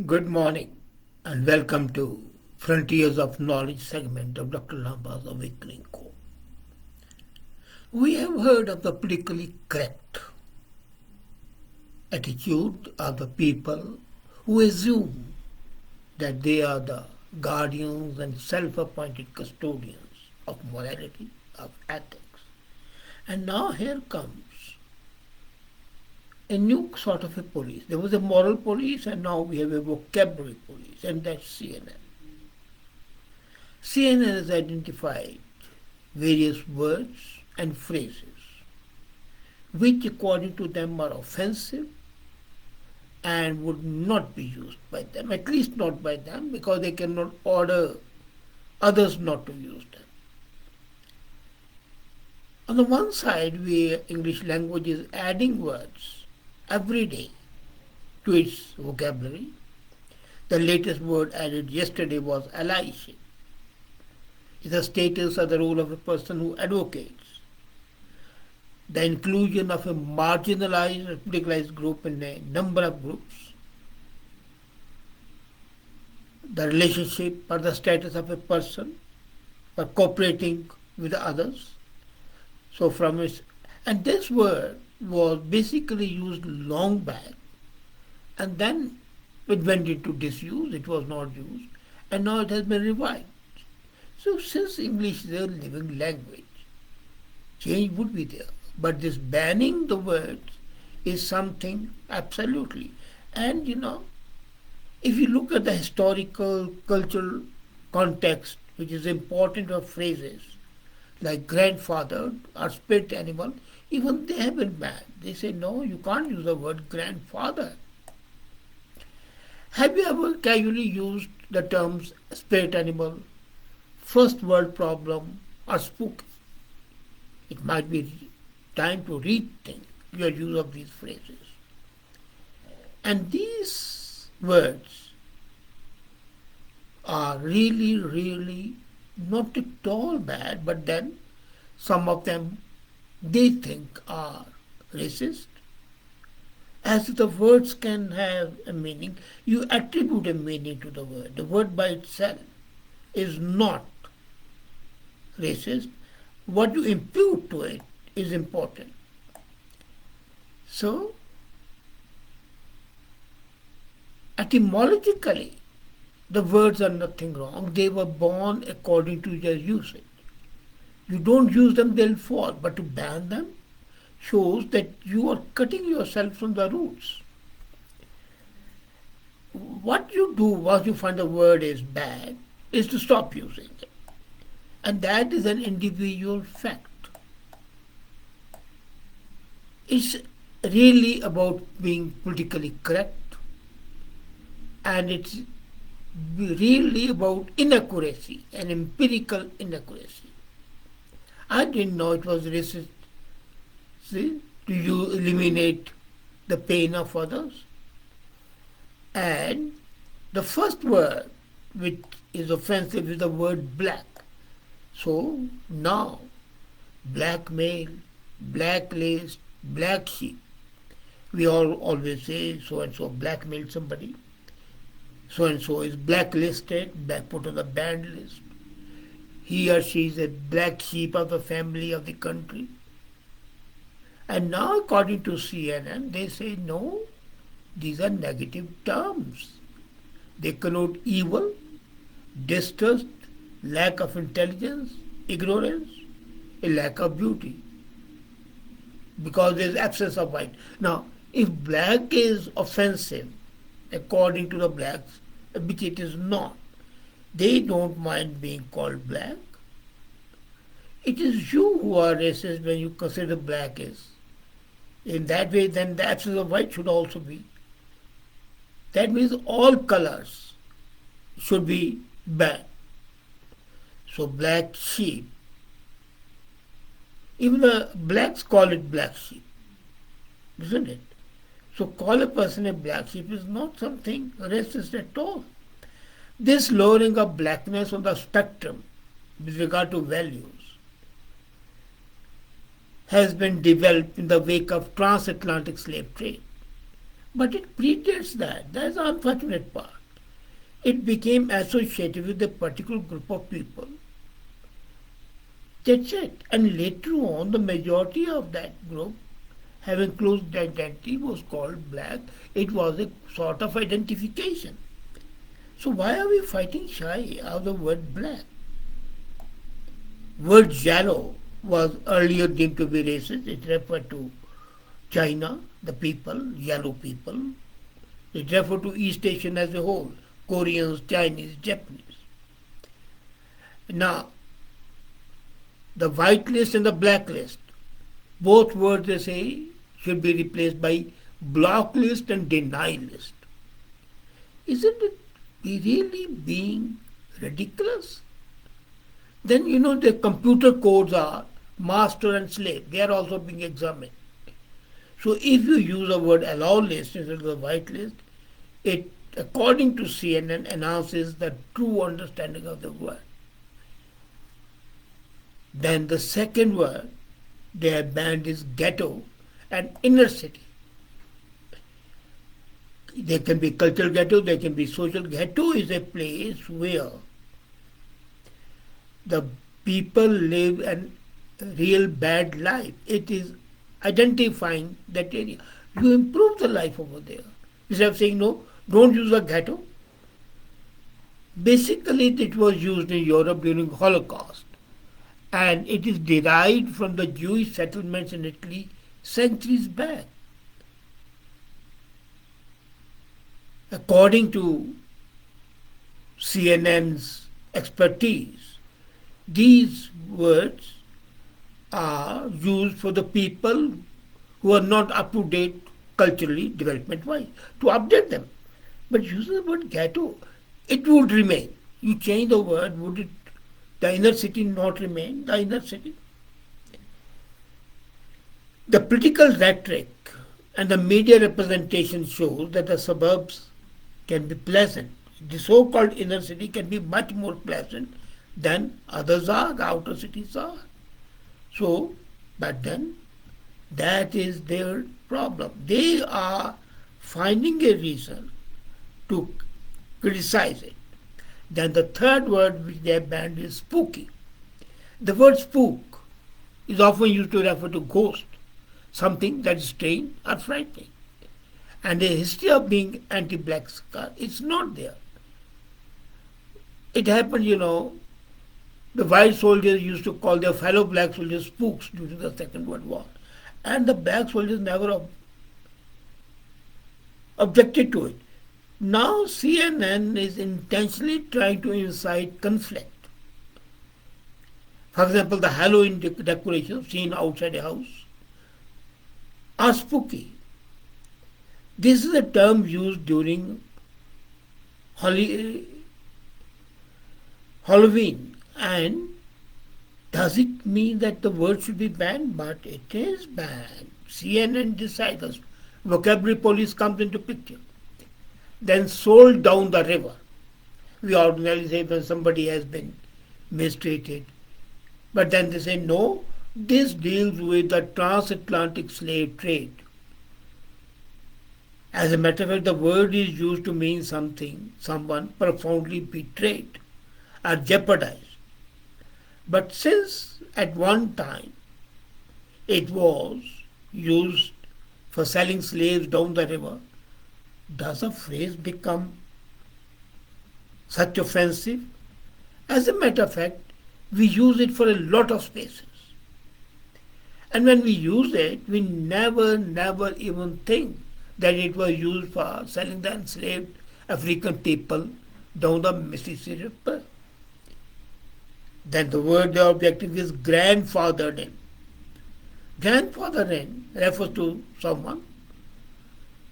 Good morning and welcome to Frontiers of Knowledge segment of Dr. Lamba's Awakening Call. We have heard of the politically correct attitude of the people who assume that they are the guardians and self-appointed custodians of morality, of ethics. And now here comes a new sort of a police. There was a moral police and now we have a vocabulary police, and that's CNN. CNN has identified various words and phrases which according to them are offensive and would not be used by them, at least not by them, because they cannot order others not to use them. On the one side, English language is adding words every day to its vocabulary. The latest word added yesterday was allyship. It's the status or the role of a person who advocates. The inclusion of a marginalized or radicalized group in a number of groups. The relationship or the status of a person for cooperating with others. So from its, and this word was basically used long back, and then it went into disuse, it was not used, and now it has been revived. So since English is a living language, change would be there. But this banning the words is something absolutely. And if you look at the historical, cultural context, which is important of phrases like grandfather or spirit animal, even they have been banned. They say, no, you can't use the word grandfather. Have you ever casually used the terms spirit animal, first world problem, or spook? It might be time to rethink your use of these phrases. And these words are really, really not at all bad, but then some of them they think are racist. As if the words can have a meaning, you attribute a meaning to the word. The word by itself is not racist. What you impute to it is important. So, etymologically, the words are nothing wrong. They were born according to their usage. You don't use them, they'll fall. But to ban them shows that you are cutting yourself from the roots. What you do once you find the word is bad is to stop using it. And that is an individual fact. It's really about being politically correct, and it's really about inaccuracy and empirical inaccuracy. I didn't know it was racist. See, do you eliminate the pain of others? And the first word which is offensive is the word black. So now, blackmail, blacklist, black sheep. We all always say so and so blackmailed somebody. So and so is blacklisted, put on the banned list. He or she is a black sheep of the family of the country. And now, according to CNN, they say no, these are negative terms. They connote evil, distrust, lack of intelligence, ignorance, a lack of beauty. Because there is absence of white. Now, if black is offensive, according to the blacks, which it is not, they don't mind being called black. It is you who are racist when you consider black is. In that way, then the absence of white should also be. That means all colors should be banned. So black sheep, even the blacks call it black sheep, isn't it? So call a person a black sheep is not something racist at all. This lowering of blackness on the spectrum with regard to values has been developed in the wake of transatlantic slave trade. But it predates that. That's the unfortunate part. It became associated with a particular group of people. That's it. And later on, the majority of that group, having close identity, was called black. It was a sort of identification. So why are we fighting shy of the word black? Word yellow was earlier deemed to be racist. It referred to China, the people, yellow people. It referred to East Asian as a whole, Koreans, Chinese, Japanese. Now, the white list and the black list, both words they say should be replaced by block list and denial list. Isn't it really being ridiculous? Then the computer codes are master and slave. They are also being examined. So if you use a word allow list instead of the white list, it, according to CNN, announces the true understanding of the word. Then the second word they have banned is ghetto and inner city. There can be cultural ghetto, there can be social ghetto. Is a place where the people live a real bad life. It is identifying that area. You improve the life over there. Instead of saying no, don't use a ghetto. Basically, it was used in Europe during Holocaust, and it is derived from the Jewish settlements in Italy centuries back. According to CNN's expertise, these words are used for the people who are not up to date culturally, development wise, to update them. But using the word ghetto, it would remain. You change the word, would it, the inner city not remain the inner city? The political rhetoric and the media representation shows that the suburbs can be pleasant. The so-called inner city can be much more pleasant than others are, the outer cities are. So, but then that is their problem. They are finding a reason to criticize it. Then the third word which they have banned is spooky. The word spook is often used to refer to ghost, something that is strange or frightening. And the history of being anti-black it's not there. It happened, the white soldiers used to call their fellow black soldiers spooks during the Second World War. And the black soldiers never objected to it. Now CNN is intentionally trying to incite conflict. For example, the Halloween decorations seen outside a house are spooky. This is a term used during Halloween. And does it mean that the word should be banned? But it is banned. CNN decides. Vocabulary police comes into picture. Then sold down the river. We ordinarily say when somebody has been mistreated. But then they say no, this deals with the transatlantic slave trade. As a matter of fact, the word is used to mean someone profoundly betrayed or jeopardized. But since at one time it was used for selling slaves down the river, does a phrase become such offensive? As a matter of fact, we use it for a lot of spaces. And when we use it, we never even think that it was used for selling the enslaved African people down the Mississippi River. Then the word the objective is grandfathered in. Grandfathered in refers to someone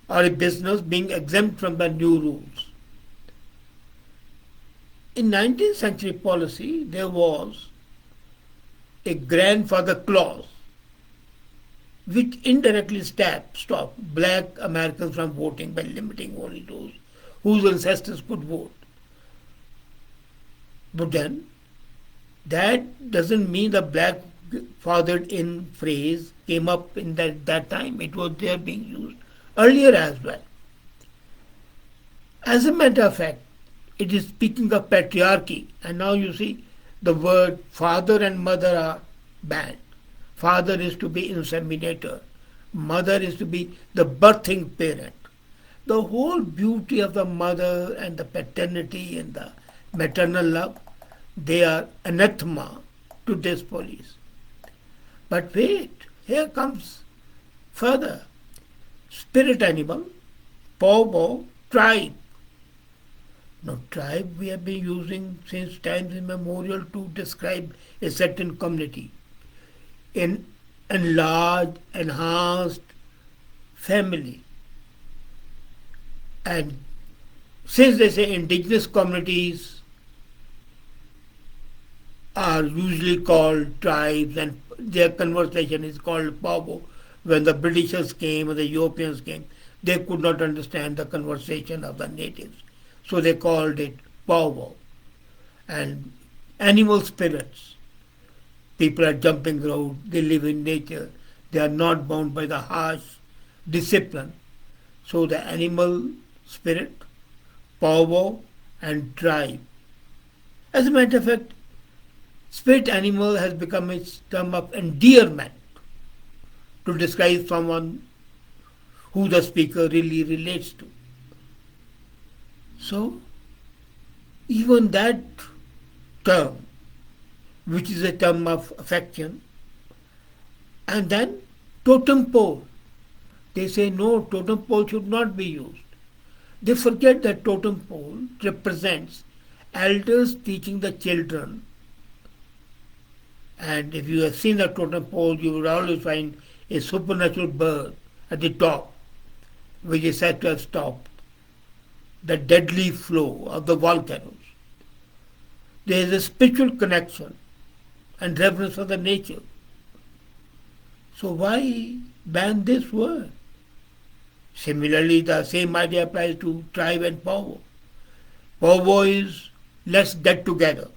or a business being exempt from the new rules. In 19th century policy, there was a grandfather clause which indirectly stopped black Americans from voting by limiting only those whose ancestors could vote. But then, that doesn't mean the black fathered in phrase came up in that time. It was there being used earlier as well. As a matter of fact, it is speaking of patriarchy, and now you see the word father and mother are banned. Father is to be inseminator, mother is to be the birthing parent. The whole beauty of the mother and the paternity and the maternal love, they are anathema to this police. But wait, here comes further. Spirit animal, powwow, tribe. Now, tribe we have been using since times immemorial to describe a certain community. In enlarged, enhanced family. And since they say indigenous communities are usually called tribes and their conversation is called powwow, when the Britishers came or the Europeans came, they could not understand the conversation of the natives. So they called it powwow. And animal spirits. People are jumping around, they live in nature, they are not bound by the harsh discipline. So the animal spirit, powwow, and tribe. As a matter of fact, spirit animal has become a term of endearment to describe someone who the speaker really relates to. So, even that term, which is a term of affection, and then totem pole. They say no, totem pole should not be used. They forget that totem pole represents elders teaching the children. And if you have seen the totem pole, you will always find a supernatural bird at the top, which is said to have stopped the deadly flow of the volcanoes. There is a spiritual connection and reverence for the nature. So why ban this word? Similarly, the same idea applies to tribe and powwow. Powwow is let's get together.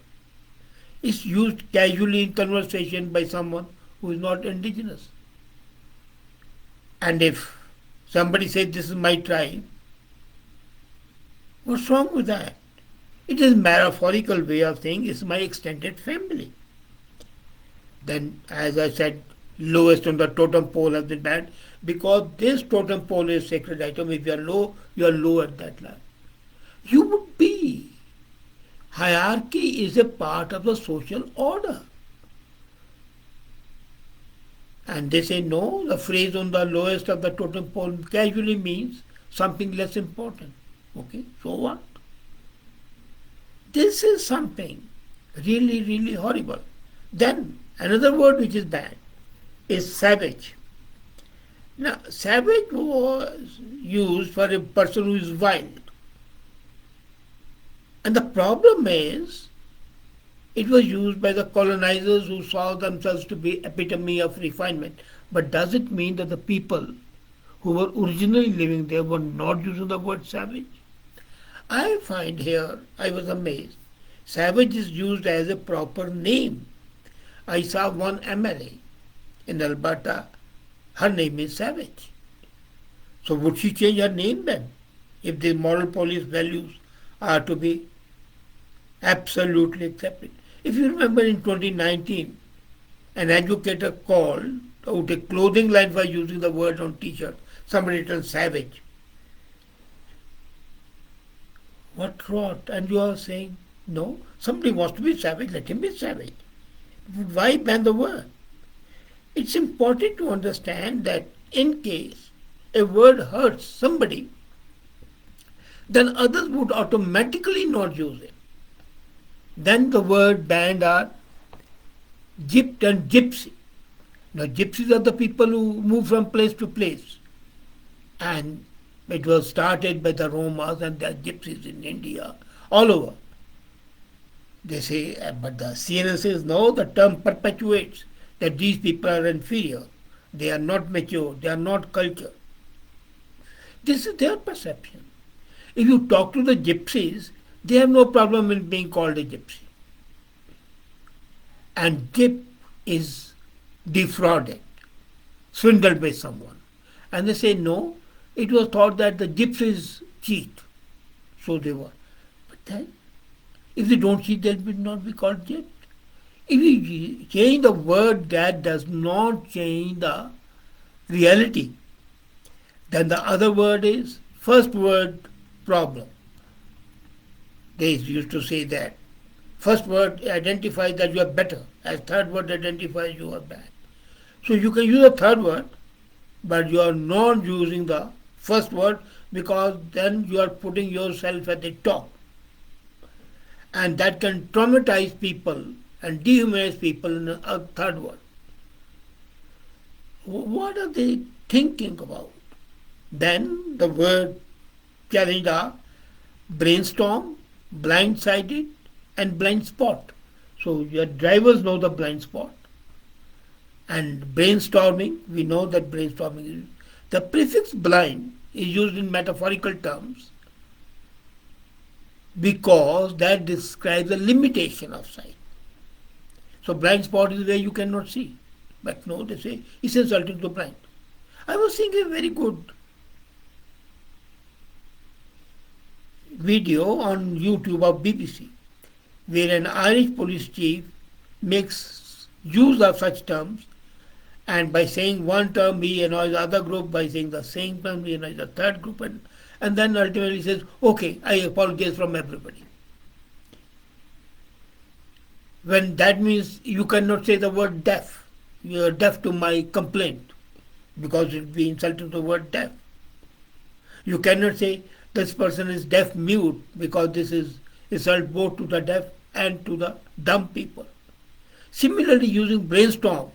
It's used casually in conversation by someone who is not indigenous. And if somebody says this is my tribe, what's wrong with that? It is a metaphorical way of saying it's my extended family. Then, as I said, lowest on the totem pole has been banned because this totem pole is sacred item. If you are low at that level. You would be. Hierarchy is a part of the social order. And they say no, the phrase on the lowest of the totem pole casually means something less important. Okay, so what? This is something really, really horrible. Then another word which is banned is savage. Now, savage was used for a person who is wild. And the problem is, it was used by the colonizers who saw themselves to be epitome of refinement. But does it mean that the people who were originally living there were not using the word savage? I find here, I was amazed. Savage is used as a proper name. I saw one MLA in Alberta. Her name is Savage. So would she change her name then? If the moral police values are to be absolutely accepted. If you remember in 2019, an educator called out a clothing line for using the word on t-shirt. Somebody written savage. What rot? And you are saying, no, somebody wants to be savage, let him be savage. Why ban the word? It's important to understand that in case a word hurts somebody, then others would automatically not use it. Then the word banned are gypt and gypsy. Now gypsies are the people who move from place to place. And it was started by the Romas and the gypsies in India, all over. They say, but the CNN says, no, the term perpetuates that these people are inferior. They are not mature. They are not cultured. This is their perception. If you talk to the gypsies, they have no problem in being called a gypsy. And gyp is defrauded, swindled by someone. And they say, no, it was thought that the gypsies cheat. So they were. But then, if they don't see, they will not be called jet. If you change the word, that does not change the reality. Then the other word is first word problem. They used to say that. First word identifies that you are better, as third word identifies you are bad. So you can use a third word, but you are not using the first word because then you are putting yourself at the top. And that can traumatize people and dehumanize people in a third word. What are they thinking about? Then the word challenge are brainstorm, blindsided, and blind spot. So your drivers know the blind spot. And brainstorming, we know that brainstorming is. The prefix blind is used in metaphorical terms because that describes a limitation of sight. So blind spot is where you cannot see. But no, they say it's insulting to blind. I was seeing a very good video on YouTube of BBC where an Irish police chief makes use of such terms, and by saying one term he annoys the other group, by saying the same term he annoys the third group, and then ultimately says, okay, I apologize from everybody. When that means you cannot say the word deaf. You are deaf to my complaint because it will be insulting to the word deaf. You cannot say this person is deaf mute because this is insult both to the deaf and to the dumb people. Similarly, using brainstorm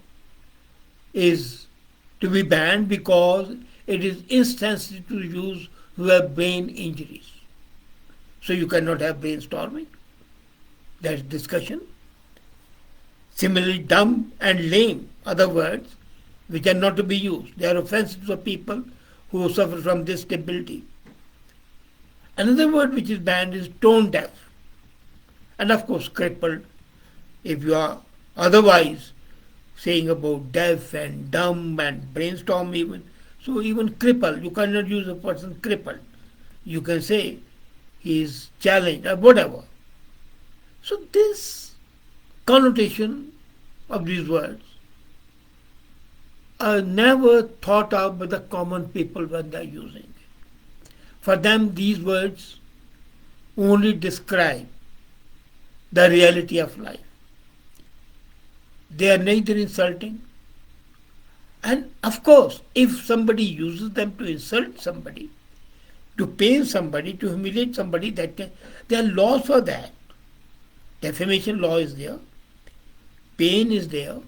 is to be banned because it is insensitive to use who have brain injuries. So you cannot have brainstorming. That's discussion. Similarly, dumb and lame, other words, which are not to be used. They are offensive to people who suffer from this disability. Another word which is banned is tone deaf. And of course, crippled. If you are otherwise saying about deaf and dumb and brainstorm even, so even crippled, you cannot use a person crippled. You can say he is challenged or whatever. So this connotation of these words are never thought of by the common people when they are using it. For them, these words only describe the reality of life. They are neither insulting, and of course, if somebody uses them to insult somebody, to pain somebody, to humiliate somebody, there are laws for that. Defamation law is there, pain is there,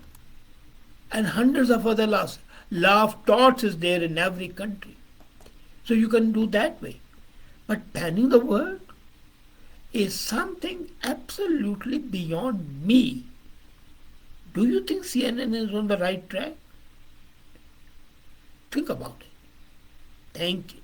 and hundreds of other laws. Law of torts is there in every country. So you can do that way. But banning the word is something absolutely beyond me. Do you think CNN is on the right track? Think about it. Thank you.